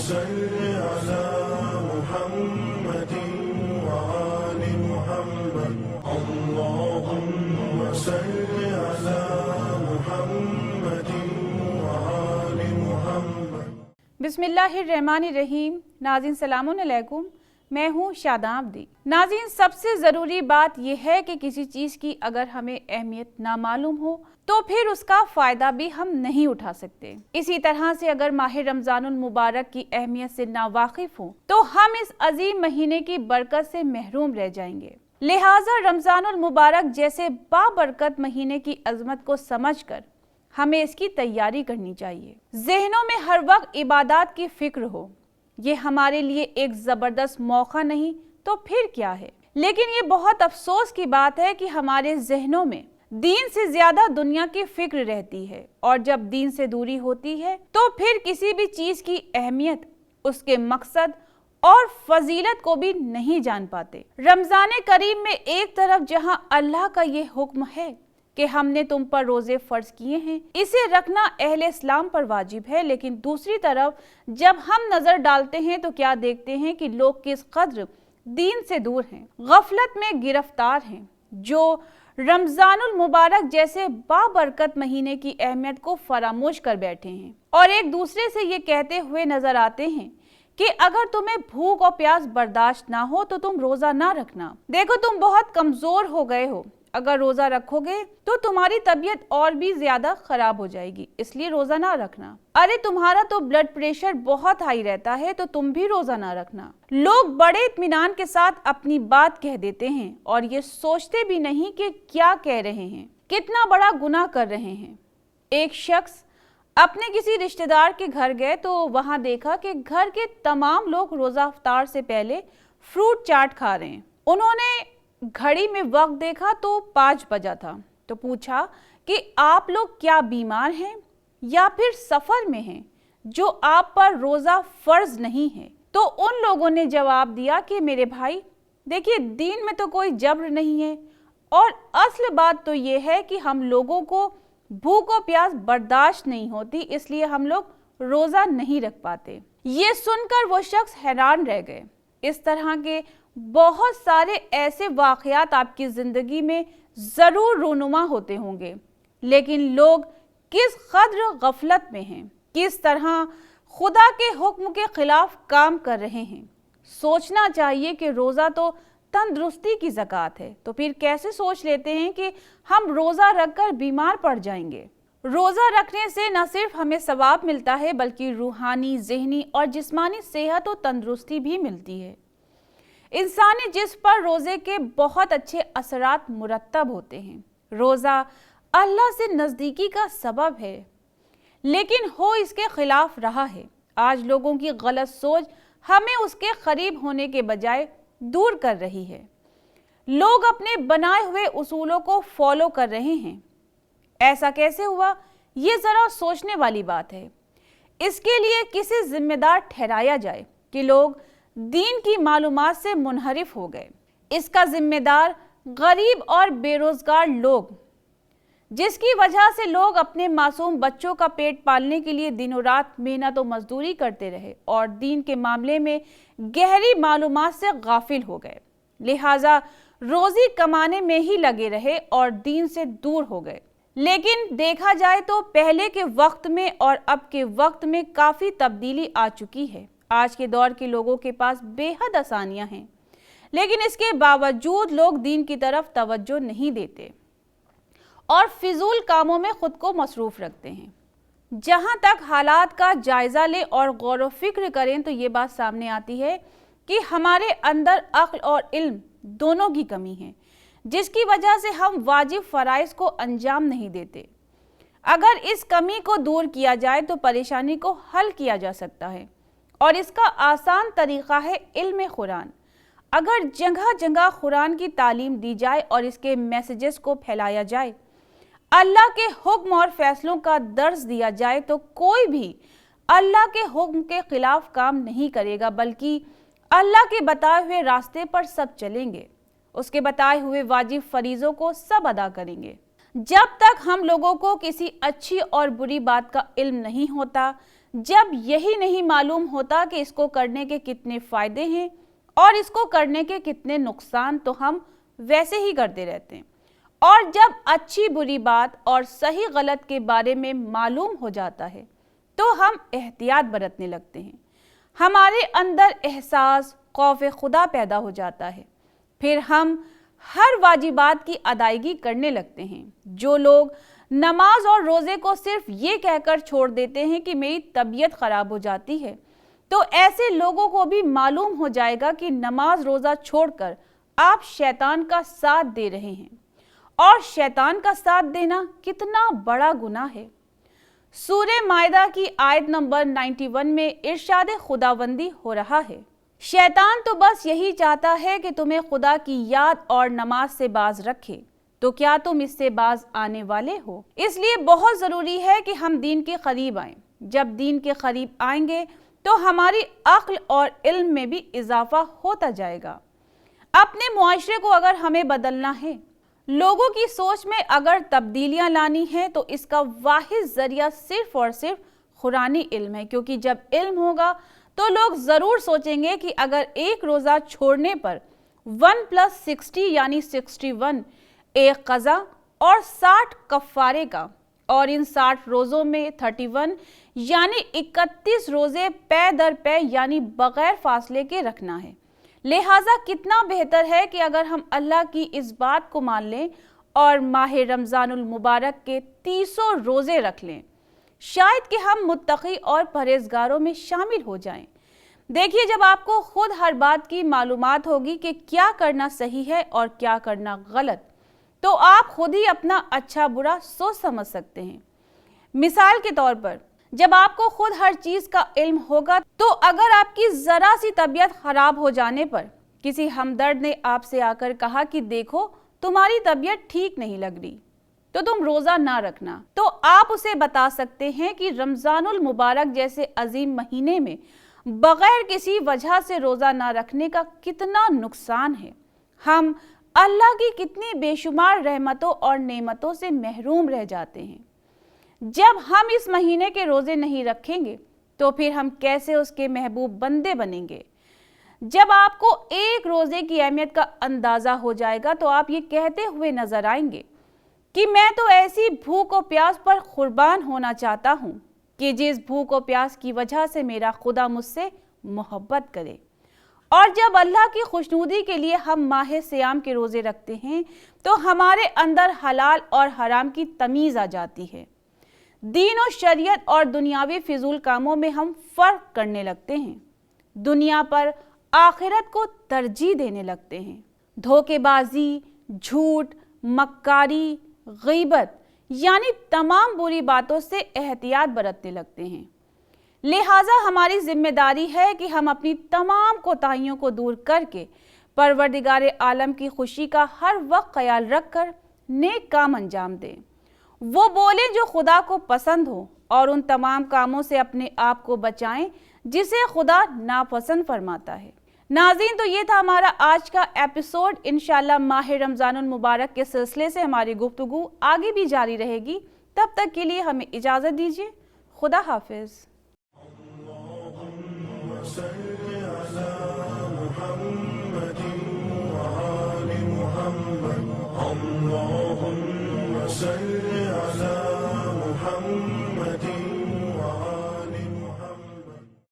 صل على محمد وآل محمد اللهم صل على محمد وآل محمد۔ बिस्मिल्लाहिर्रहमानिर्रहीम। नाज़रीन सलाम अलैकुम, मैं हूँ शादाब दी। नाज़रीन, सबसे ज़रूरी बात यह है कि किसी चीज़ की अगर हमें अहमियत ना मालूम हो तो फिर उसका फ़ायदा भी हम नहीं उठा सकते। इसी तरह से अगर माह रमज़ानुल मुबारक की अहमियत से नावाकिफ़ हो तो हम इस अजीम महीने की बरकत से महरूम रह जाएंगे। लिहाजा रमज़ानुल मुबारक जैसे बाबरकत महीने की अज़मत को समझकर हमें इसकी तैयारी करनी चाहिए। ज़हनों में हर वक्त इबादत की फ़िक्र हो, ये हमारे लिए एक ज़बरदस्त मौका नहीं तो फिर क्या है। लेकिन ये बहुत अफसोस की बात है कि हमारे ज़हनों में दीन से ज़्यादा दुनिया की फ़िक्र रहती है, और जब दीन से दूरी होती है तो फिर किसी भी चीज़ की अहमियत, उसके मकसद और फजीलत को भी नहीं जान पाते। रमज़ान करीम में एक तरफ जहां अल्लाह का ये हुक्म है कि हमने तुम पर रोजे फर्ज किए हैं, इसे रखना अहले इस्लाम पर वाजिब है, लेकिन दूसरी तरफ जब हम नजर डालते हैं तो क्या देखते हैं कि लोग किस कद्र दीन से दूर हैं, गफलत में गिरफ्तार हैं, जो रमजानुल मुबारक जैसे बाबरकत महीने की अहमियत को फरामोश कर बैठे हैं और एक दूसरे से ये कहते हुए नजर आते हैं कि अगर तुम्हें भूख और प्यास बर्दाश्त ना हो तो तुम रोजा ना रखना। देखो, तुम बहुत कमजोर हो गए हो, अगर रोजा रखोगे तो तुम्हारी तबीयत और भी ज्यादा खराब हो जाएगी, इसलिए रोजा ना रखना। अरे, तुम्हारा तो ब्लड प्रेशर बहुत हाई रहता है तो तुम भी रोजा ना रखना। लोग बड़े इत्मीनान के साथ अपनी बात कह देते हैं और ये सोचते भी नहीं कि क्या कह रहे हैं, कितना बड़ा गुनाह कर रहे हैं। एक शख्स अपने किसी रिश्तेदार के घर गए तो वहां देखा कि घर के तमाम लोग रोजा इफ्तार से पहले फ्रूट चाट खा रहे हैं। उन्होंने घड़ी में वक्त देखा तो 5 बजा था, तो पूछा कि आप लोग क्या बीमार हैं या फिर सफर में हैं जो आप पर रोजा फर्ज नहीं है। तो उन लोगों ने जवाब दिया कि मेरे भाई, देखिए, दीन में तो कोई जबर नहीं है और असल बात तो ये है कि हम लोगों को भूख और प्यास बर्दाश्त नहीं होती, इसलिए हम लोग रोजा नहीं रख पाते। ये सुनकर वो शख्स हैरान रह गए। इस तरह के बहुत सारे ऐसे वाक़यात आपकी ज़िंदगी में ज़रूर रूनुमा होते होंगे, लेकिन लोग किस कद्र गफलत में हैं, किस तरह खुदा के हुक्म के खिलाफ काम कर रहे हैं। सोचना चाहिए कि रोज़ा तो तंदुरुस्ती की ज़कात है, तो फिर कैसे सोच लेते हैं कि हम रोज़ा रखकर बीमार पड़ जाएंगे। रोज़ा रखने से न सिर्फ हमें सवाब मिलता है बल्कि रूहानी, ज़हनी और जिस्मानी सेहत और तंदुरुस्ती भी मिलती है। इंसानी जिस्म पर रोज़े के बहुत अच्छे असरात मुरत्तब होते हैं। रोज़ा अल्लाह से नज़दीकी का सबब है, लेकिन हो इसके खिलाफ रहा है। आज लोगों की गलत सोच हमें उसके करीब होने के बजाय दूर कर रही है। लोग अपने बनाए हुए उसूलों को फॉलो कर रहे हैं। ऐसा कैसे हुआ, ये ज़रा सोचने वाली बात है। इसके लिए किसे जिम्मेदार ठहराया जाए कि लोग दीन की मालूमात से मुनहरिफ हो गए। इसका जिम्मेदार गरीब और बेरोजगार लोग, जिसकी वजह से लोग अपने मासूम बच्चों का पेट पालने के लिए दिनों रात मेहनत और मजदूरी करते रहे और दीन के मामले में गहरी मालूमात से गाफिल हो गए। लिहाजा रोजी कमाने में ही लगे रहे और दीन से दूर हो गए। लेकिन देखा जाए तो पहले के वक्त में और अब के वक्त में काफ़ी तब्दीली आ चुकी है। आज के दौर के लोगों के पास बेहद आसानियां हैं, लेकिन इसके बावजूद लोग दीन की तरफ तवज्जो नहीं देते और फिजूल कामों में खुद को मसरूफ रखते हैं। जहां तक हालात का जायजा लें और गौर व फिक्र करें तो ये बात सामने आती है कि हमारे अंदर अक्ल और इल्म दोनों की कमी है, जिसकी वजह से हम वाजिब फराइज को अंजाम नहीं देते। अगर इस कमी को दूर किया जाए तो परेशानी को हल किया जा सकता है और इसका आसान तरीका है इल्म कुरान। अगर जगह जगह कुरान की तालीम दी जाए और इसके मैसेजेस को फैलाया जाए, अल्लाह के हुक्म और फैसलों का दर्स दिया जाए, तो कोई भी अल्लाह के हुक्म के खिलाफ काम नहीं करेगा, बल्कि अल्लाह के बताए हुए रास्ते पर सब चलेंगे, उसके बताए हुए वाजिब फरीजों को सब अदा करेंगे। जब तक हम लोगों को किसी अच्छी और बुरी बात का इल्म नहीं होता, جب یہی نہیں معلوم ہوتا کہ اس کو کرنے کے کتنے فائدے ہیں اور اس کو کرنے کے کتنے نقصان، تو ہم ویسے ہی کرتے رہتے ہیں۔ اور جب اچھی بری بات اور صحیح غلط کے بارے میں معلوم ہو جاتا ہے تو ہم احتیاط برتنے لگتے ہیں۔ ہمارے اندر احساس خوف خدا پیدا ہو جاتا ہے، پھر ہم ہر واجبات کی ادائیگی کرنے لگتے ہیں۔ جو لوگ نماز اور روزے کو صرف یہ کہہ کر چھوڑ دیتے ہیں کہ میری طبیعت خراب ہو جاتی ہے، تو ایسے لوگوں کو بھی معلوم ہو جائے گا کہ نماز روزہ چھوڑ کر آپ شیطان کا ساتھ دے رہے ہیں، اور شیطان کا ساتھ دینا کتنا بڑا گناہ ہے۔ سورہ مائدہ کی آیت نمبر 91 میں ارشاد خداوندی ہو رہا ہے، شیطان تو بس یہی چاہتا ہے کہ تمہیں خدا کی یاد اور نماز سے باز رکھے، تو کیا تم اس سے باز آنے والے ہو؟ اس لیے بہت ضروری ہے کہ ہم دین کے قریب آئیں۔ جب دین کے قریب آئیں گے تو ہماری عقل اور علم میں بھی اضافہ ہوتا جائے گا۔ اپنے معاشرے کو اگر ہمیں بدلنا ہے، لوگوں کی سوچ میں اگر تبدیلیاں لانی ہیں، تو اس کا واحد ذریعہ صرف اور صرف قرآنی علم ہے، کیونکہ جب علم ہوگا تو لوگ ضرور سوچیں گے کہ اگر ایک روزہ چھوڑنے پر 1+60 یعنی 61 ایک قضا اور 60 کفارے کا، اور ان 60 روزوں میں 31 یعنی 31 روزے پے در پے یعنی بغیر فاصلے کے رکھنا ہے، لہٰذا کتنا بہتر ہے کہ اگر ہم اللہ کی اس بات کو مان لیں اور ماہ رمضان المبارک کے 300 روزے رکھ لیں، شاید کہ ہم متقی اور پرہیزگاروں میں شامل ہو جائیں۔ دیکھیے، جب آپ کو خود ہر بات کی معلومات ہوگی کہ کیا کرنا صحیح ہے اور کیا کرنا غلط، تو آپ خود ہی اپنا اچھا برا سوچ سمجھ سکتے ہیں۔ مثال کے طور پر، جب آپ کو خود ہر چیز کا علم ہوگا تو اگر آپ کی ذرا سی طبیعت خراب ہو جانے پر کسی ہمدرد نے آپ سے آ کر کہا کہ دیکھو تمہاری طبیعت ٹھیک نہیں لگ رہی، تو تم روزہ نہ رکھنا، تو آپ اسے بتا سکتے ہیں کہ رمضان المبارک جیسے عظیم مہینے میں بغیر کسی وجہ سے روزہ نہ رکھنے کا کتنا نقصان ہے۔ ہم اللہ کی کتنی بے شمار رحمتوں اور نعمتوں سے محروم رہ جاتے ہیں۔ جب ہم اس مہینے کے روزے نہیں رکھیں گے تو پھر ہم کیسے اس کے محبوب بندے بنیں گے؟ جب آپ کو ایک روزے کی اہمیت کا اندازہ ہو جائے گا تو آپ یہ کہتے ہوئے نظر آئیں گے کہ میں تو ایسی بھوک و پیاس پر قربان ہونا چاہتا ہوں کہ جس بھوک و پیاس کی وجہ سے میرا خدا مجھ سے محبت کرے۔ اور جب اللہ کی خوشنودی کے لیے ہم ماہ صیام کے روزے رکھتے ہیں تو ہمارے اندر حلال اور حرام کی تمیز آ جاتی ہے۔ دین و شریعت اور دنیاوی فضول کاموں میں ہم فرق کرنے لگتے ہیں، دنیا پر آخرت کو ترجیح دینے لگتے ہیں، دھوکے بازی، جھوٹ، مکاری، غیبت یعنی تمام بری باتوں سے احتیاط برتنے لگتے ہیں۔ لہٰذا ہماری ذمہ داری ہے کہ ہم اپنی تمام کوتاہیوں کو دور کر کے پروردگار عالم کی خوشی کا ہر وقت خیال رکھ کر نیک کام انجام دیں، وہ بولیں جو خدا کو پسند ہو، اور ان تمام کاموں سے اپنے آپ کو بچائیں جسے خدا ناپسند فرماتا ہے۔ ناظرین، تو یہ تھا ہمارا آج کا ایپیسوڈ۔ انشاءاللہ ماہ رمضان المبارک کے سلسلے سے ہماری گفتگو آگے بھی جاری رہے گی۔ تب تک کے لیے ہمیں اجازت دیجیے۔ خدا حافظ۔ اللهم صل على